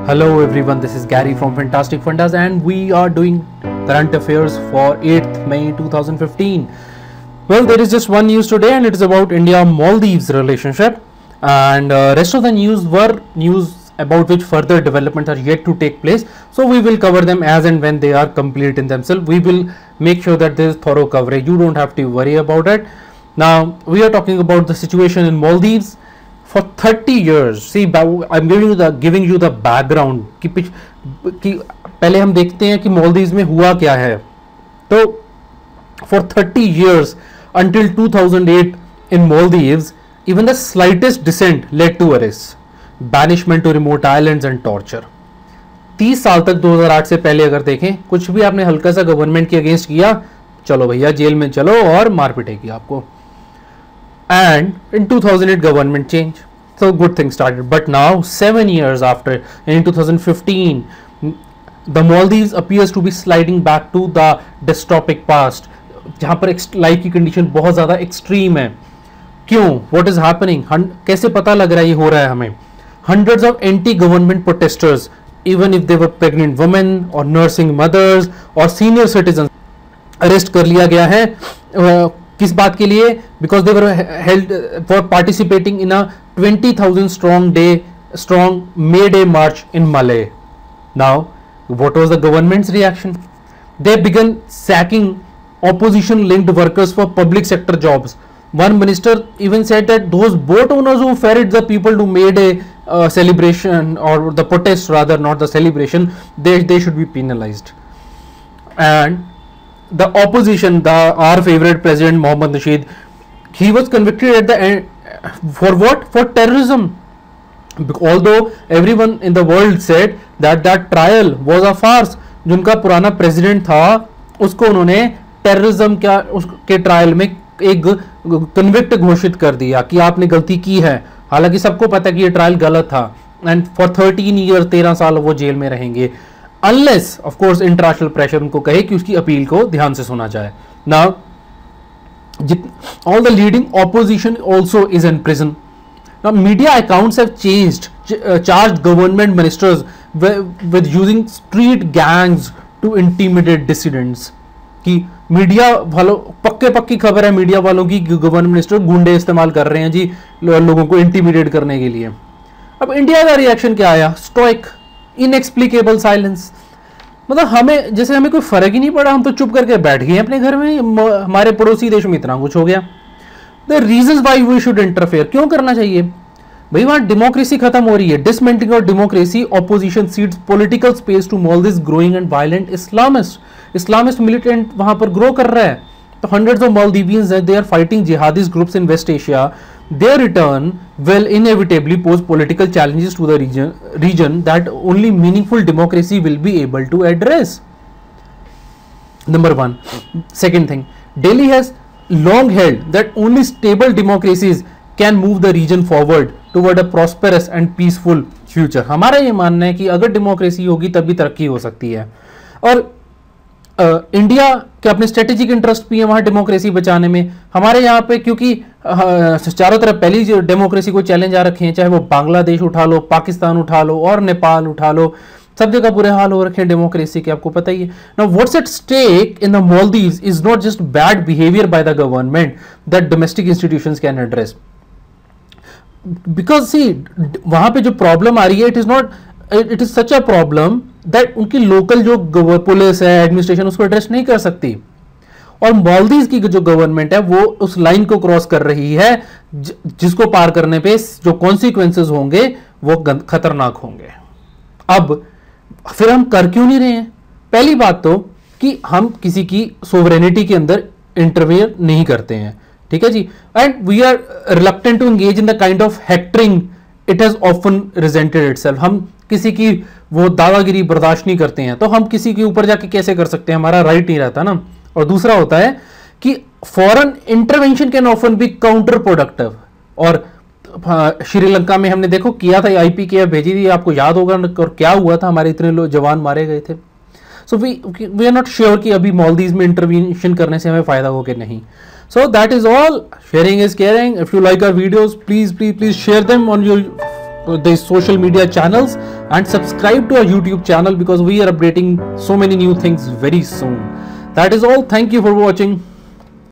Hello everyone, this is Gary from Fantastic Fundas and we are doing current affairs for 8th May 2015. Well, there is just one news today and it is about India-Maldives relationship, and rest of the news were news about which further developments are yet to take place. So we will cover them as and when they are complete in themselves. We will make sure that there is thorough coverage. You don't have to worry about it. Now we are talking about the situation in Maldives. For 30 years, see, I'm giving you the background कि पहले हम देखते हैं कि मालदीव्स में हुआ क्या है. तो for 30 years until 2008 in Maldives, even the slightest dissent led to arrest, banishment to remote islands and torture. 30 साल तक 2008 से पहले अगर देखें, कुछ भी आपने हल्का सा गवर्नमेंट के अगेंस्ट किया, चलो भैया जेल में चलो और मार पिटेगी आपको. And in 2008 government changed, so good things started. But now 7 years after, in 2015, the Maldives appears to be sliding back to the dystopic past, जहाँ पर लाइफ की कंडीशन बहुत ज़्यादा एक्सट्रीम है. क्यों? What is happening? कैसे पता लग रहा है ये हो रहा है हमें? Hundreds of anti-government protesters, even if they were pregnant women or nursing mothers or senior citizens, arrest कर लिया गया है. किस बात के लिए? Because they were held for participating in a 20,000 strong May Day march in Malé. Now, what was the government's reaction? They began sacking opposition-linked workers for public sector jobs. One minister even said that those boat owners who ferried the people to May Day celebration, or the protest rather, not the celebration, they should be penalized. And the opposition, our favorite president Mohammad Nasheed, he was convicted at the end for what? For terrorism. Although everyone in the world said that trial was a farce. जिनका पुराना president था उसको उन्होंने terrorism के trial में एक convict घोषित कर दिया कि आपने गलती की है, हालांकि सबको पता कि ये ट्रायल गलत था. एंड फॉर 13 ईयर 13 साल वो जेल में रहेंगे, unless of course international pressure उनको कहे कि उसकी अपील को ध्यान से सुना जाए. Now all the leading opposition also is in prison. Now media accounts have charged government ministers with using street gangs to intimidate dissidents. कि मीडिया वालों, पक्की खबर है मीडिया वालों की, गवर्नमेंट मिनिस्टर गुंडे इस्तेमाल कर रहे हैं जी लोगों को इंटिमिडेट करने के लिए. अब इंडिया का रिएक्शन क्या आया? Stoic, inexplicable silence. मतलब हमें कोई फर्क ही नहीं पड़ा, हम तो चुप करके बैठ गए अपने घर में, हमारे पड़ोसी देश में इतना कुछ हो गया. The reasons why we should interfere, क्यों करना चाहिए भाई? वहां डेमोक्रेसी खत्म हो रही है. Dismantling of democracy, opposition seeds political space to Maldives growing and violent Islamist militant वहां पर ग्रो कर रहा है. तो hundreds of Maldivians, they are fighting jihadist groups in West Asia. Their return will inevitably pose political challenges to the region that only meaningful democracy will be able to address. Number one. Second thing, Delhi has long held that only stable democracies can move the region forward toward a prosperous and peaceful future. हमारा ये मानना है कि अगर democracy होगी तभी तरक्की हो सकती है. और इंडिया के अपने स्ट्रेटेजिक इंटरेस्ट भी है वहां डेमोक्रेसी बचाने में. हमारे यहाँ पे क्योंकि चारों तरफ पहली जो डेमोक्रेसी को चैलेंज आ रखे हैं, चाहे वो बांग्लादेश उठा लो, पाकिस्तान उठा लो और नेपाल उठा लो, सब जगह बुरे हाल हो रखे हैं डेमोक्रेसी के, आपको पता ही है. Now what's at stake in the Maldives is not just bad behaviour by the government that domestic institutions can address. Because see वहां पे जो प्रॉब्लम आ रही है, it is such a problem that उनकी लोकल जो पुलिस है, administration उसको एड्रेस नहीं कर सकती. और मालदीव की जो गवर्नमेंट है वो उस लाइन को क्रॉस कर रही है जिसको पार करने पे जो कॉन्सिक्वेंसेस होंगे वो खतरनाक होंगे. अब फिर हम कर क्यों नहीं रहे हैं? पहली बात तो कि हम किसी की सोवरेनिटी के अंदर इंटरफेयर नहीं करते हैं, ठीक है जी. And we are reluctant to engage in the kind of hectoring it has often resented itself. हम किसी की वो दादागिरी बर्दाश्त नहीं करते हैं, तो हम किसी के ऊपर जाके कैसे कर सकते हैं? हमारा राइट नहीं रहता ना. और दूसरा होता है कि foreign intervention can often be counter productive. और श्रीलंका में हमने देखो किया था, IPKF भेजी थी, आपको याद होगा, और क्या हुआ था, हमारे इतने लोग जवान मारे गए थे. So we are not sure कि अभी मालदीव में इंटरवेंशन करने से हमें फायदा हो कि नहीं. So that is all. Sharing is caring. If you like our videos, please share them on your the social media channels and subscribe to our YouTube channel, because we are updating so many new things very soon. That is all. Thank you for watching.